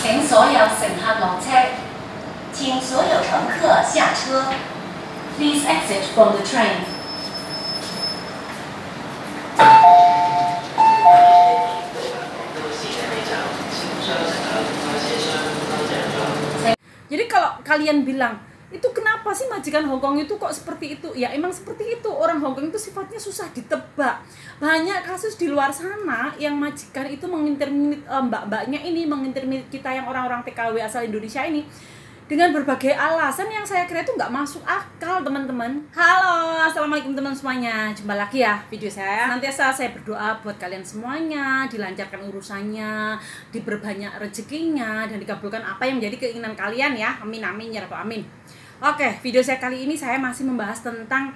请所有乘客落车，请所有乘客下车。Please exit from the train. Jadi kalau kalian bilang, itu kenapa sih majikan Hongkong itu kok seperti itu? Ya emang seperti itu, orang Hongkong itu sifatnya susah ditebak. Banyak kasus di luar sana yang majikan itu menginterminate mbak-mbaknya ini, menginterminate kita yang orang-orang TKW asal Indonesia ini dengan berbagai alasan yang saya kira itu nggak masuk akal, teman-teman. Halo, assalamualaikum teman semuanya. Jumpa lagi ya video saya. Nanti saya berdoa buat kalian semuanya, dilancarkan urusannya, diperbanyak rezekinya, dan dikabulkan apa yang menjadi keinginan kalian ya. Amin amin ya rabbal amin. Oke, video saya kali ini saya masih membahas tentang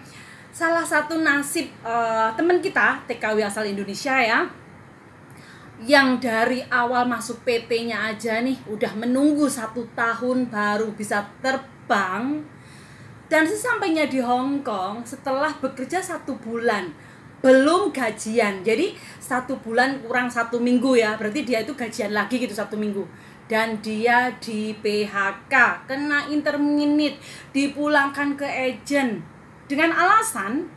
salah satu nasib teman kita TKW asal Indonesia ya, yang dari awal masuk PT-nya aja nih udah menunggu 1 tahun baru bisa terbang, dan sesampainya di Hong Kong setelah bekerja 1 bulan belum gajian. Jadi 1 bulan kurang 1 minggu ya, berarti dia itu gajian lagi gitu 1 minggu, dan dia di PHK, kena interminate, dipulangkan ke agent dengan alasan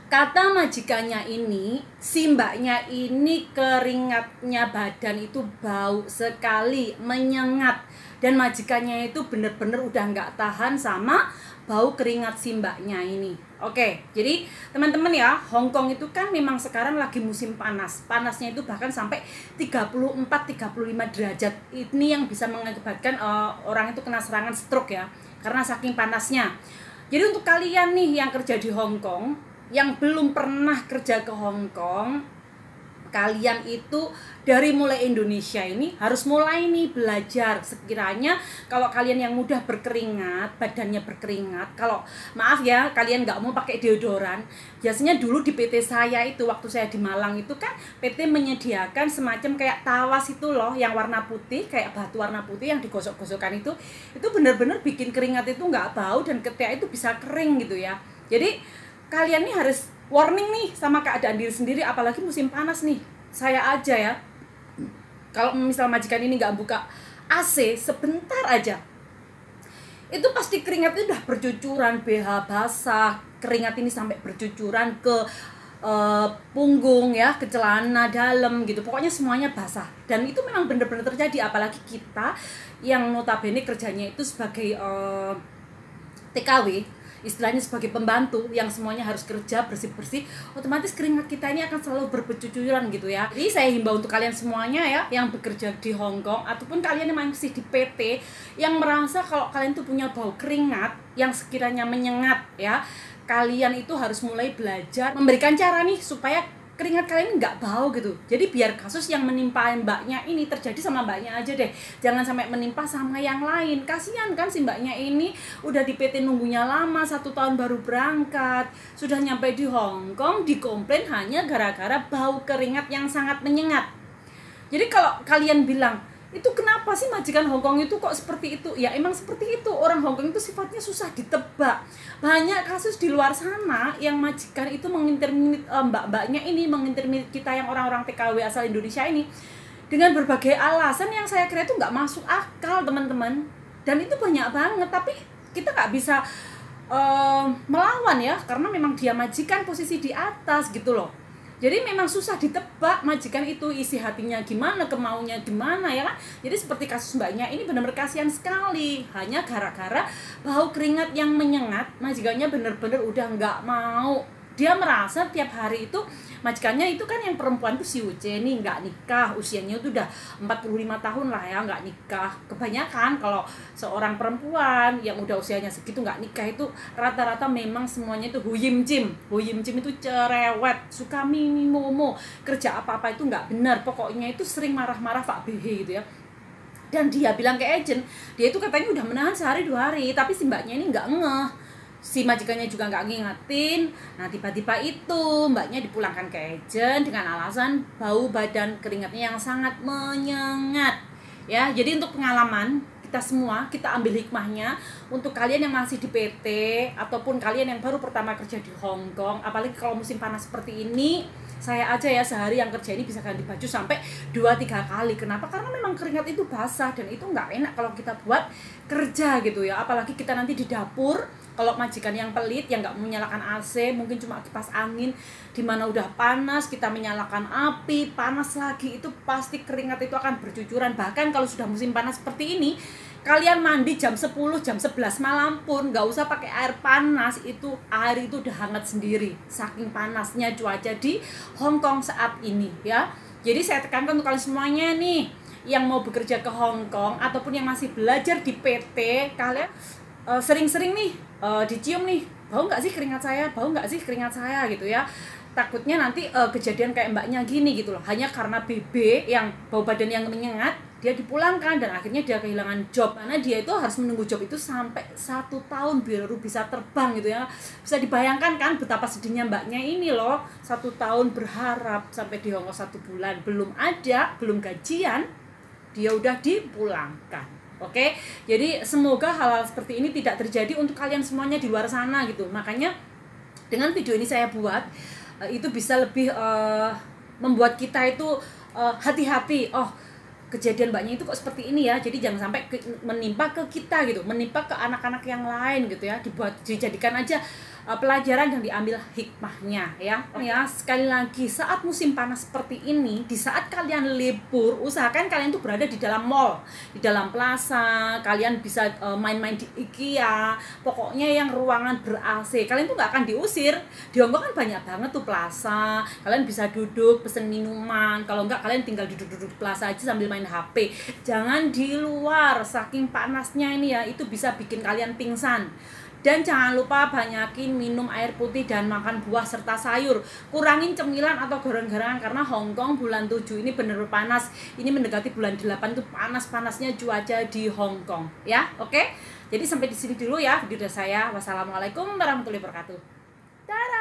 kata majikannya ini, si mbaknya ini keringatnya badan itu bau sekali, menyengat, dan majikannya itu bener-bener udah nggak tahan sama bau keringat si mbaknya ini. Oke, jadi teman-teman ya, Hong Kong itu kan memang sekarang lagi musim panas. Panasnya itu bahkan sampai 34-35 derajat. Ini yang bisa mengakibatkan orang itu kena serangan stroke ya, karena saking panasnya. Jadi untuk kalian nih yang kerja di Hong Kong, yang belum pernah kerja ke Hong Kong, kalian itu dari mulai Indonesia ini harus mulai nih belajar. Sekiranya kalau kalian yang mudah berkeringat, badannya berkeringat, kalau maaf ya kalian nggak mau pakai deodoran, biasanya dulu di PT saya itu waktu saya di Malang itu kan PT menyediakan semacam kayak tawas itu loh, yang warna putih, kayak batu warna putih yang digosok-gosokkan itu bener-bener bikin keringat itu nggak bau dan ketiak itu bisa kering gitu ya. Jadi kalian nih harus warning nih sama keadaan diri sendiri, apalagi musim panas nih. Saya aja ya, kalau misal majikan ini nggak buka AC sebentar aja, itu pasti keringatnya udah bercucuran, BH basah, keringat ini sampai bercucuran ke punggung ya, ke celana dalam gitu, pokoknya semuanya basah. Dan itu memang bener-bener terjadi, apalagi kita yang notabene kerjanya itu sebagai TKW, istilahnya sebagai pembantu yang semuanya harus kerja bersih-bersih, otomatis keringat kita ini akan selalu bercucuran gitu ya. Jadi saya himbau untuk kalian semuanya ya, yang bekerja di Hong Kong ataupun kalian yang masih di PT, yang merasa kalau kalian tuh punya bau keringat yang sekiranya menyengat ya, kalian itu harus mulai belajar memberikan cara nih supaya keringat kalian nggak bau gitu. Jadi biar kasus yang menimpa mbaknya ini terjadi sama mbaknya aja deh, jangan sampai menimpa sama yang lain. Kasihan kan si mbaknya ini udah di PT nunggunya lama, 1 tahun baru berangkat, sudah nyampe di Hong Kong dikomplain hanya gara-gara bau keringat yang sangat menyengat. Jadi kalau kalian bilang, itu kenapa sih majikan Hong Kong itu kok seperti itu? Ya emang seperti itu, orang Hong Kong itu sifatnya susah ditebak. Banyak kasus di luar sana yang majikan itu menginterminate mbak-mbaknya ini, menginterminate kita yang orang-orang TKW asal Indonesia ini dengan berbagai alasan yang saya kira itu nggak masuk akal, teman-teman. Dan itu banyak banget, tapi kita nggak bisa melawan ya, karena memang dia majikan posisi di atas gitu loh. Jadi memang susah ditebak majikan itu isi hatinya gimana, kemaunya gimana ya kan. Jadi seperti kasus mbaknya ini benar-benar kasihan sekali, hanya gara-gara bau keringat yang menyengat, majikannya benar-benar udah nggak mau. Dia merasa tiap hari itu majikannya itu kan yang perempuan tuh si Uce nih nggak nikah, usianya tuh udah 45 tahun lah ya, nggak nikah. Kebanyakan kalau seorang perempuan yang udah usianya segitu nggak nikah itu rata-rata memang semuanya itu huyim cim itu cerewet, suka mimi-momo, kerja apa-apa itu nggak benar, pokoknya itu sering marah-marah Pak BH gitu ya. Dan dia bilang ke agent, dia itu katanya udah menahan sehari 2 hari, tapi si mbaknya ini nggak ngeh, si majikannya juga nggak ngingetin. Nah tiba-tiba itu mbaknya dipulangkan ke agent dengan alasan bau badan keringatnya yang sangat menyengat ya. Jadi untuk pengalaman kita semua, kita ambil hikmahnya untuk kalian yang masih di PT ataupun kalian yang baru pertama kerja di Hong Kong, apalagi kalau musim panas seperti ini, Saya aja ya sehari yang kerja ini bisa ganti baju sampai 2-3 kali. Kenapa? Karena memang keringat itu basah dan itu nggak enak kalau kita buat kerja gitu ya. Apalagi kita nanti di dapur, kalau majikan yang pelit yang nggak menyalakan AC, mungkin cuma kipas angin, dimana udah panas kita menyalakan api, panas lagi, itu pasti keringat itu akan bercucuran. Bahkan kalau sudah musim panas seperti ini, kalian mandi jam 10, jam 11 malam pun nggak usah pakai air panas, itu air itu udah hangat sendiri, saking panasnya cuaca di Hong Kong saat ini ya. Jadi saya tekankan untuk kalian semuanya nih yang mau bekerja ke Hong Kong ataupun yang masih belajar di PT, kalian sering-sering nih dicium nih, bau nggak sih keringat saya, bau nggak sih keringat saya gitu ya. Takutnya nanti kejadian kayak mbaknya gini gitu loh, hanya karena BB yang bau badan yang menyengat, dia dipulangkan dan akhirnya dia kehilangan job, karena dia itu harus menunggu job itu sampai 1 tahun baru bisa terbang gitu ya. Bisa dibayangkan kan betapa sedihnya mbaknya ini loh, 1 tahun berharap sampai di Hong Kong 1 bulan, belum belum gajian, dia udah dipulangkan. Oke, jadi semoga hal-hal seperti ini tidak terjadi untuk kalian semuanya di luar sana gitu. Makanya dengan video ini saya buat itu bisa lebih membuat kita itu hati-hati. Oh, kejadian mbaknya itu kok seperti ini ya. Jadi jangan sampai menimpa ke kita gitu, menimpa ke anak-anak yang lain gitu ya. Dijadikan aja pelajaran yang diambil hikmahnya ya. Ya, sekali lagi saat musim panas seperti ini, di saat kalian libur, usahakan kalian tuh berada di dalam mall, di dalam plaza, kalian bisa main-main di IKEA, pokoknya yang ruangan ber-AC. Kalian tuh nggak akan diusir. Di Hong Kong kan banyak banget tuh plaza, kalian bisa duduk pesen minuman. Kalau nggak, kalian tinggal duduk-duduk di plaza aja sambil main HP. Jangan di luar, saking panasnya ini ya, itu bisa bikin kalian pingsan. Dan jangan lupa banyakin minum air putih dan makan buah serta sayur. Kurangin cemilan atau goreng-gorengan karena Hong Kong bulan 7 ini bener-bener panas. Ini mendekati bulan 8 tuh panas-panasnya cuaca di Hong Kong ya. Oke? Jadi sampai di sini dulu ya video dari saya. Wassalamualaikum warahmatullahi wabarakatuh. Dadah.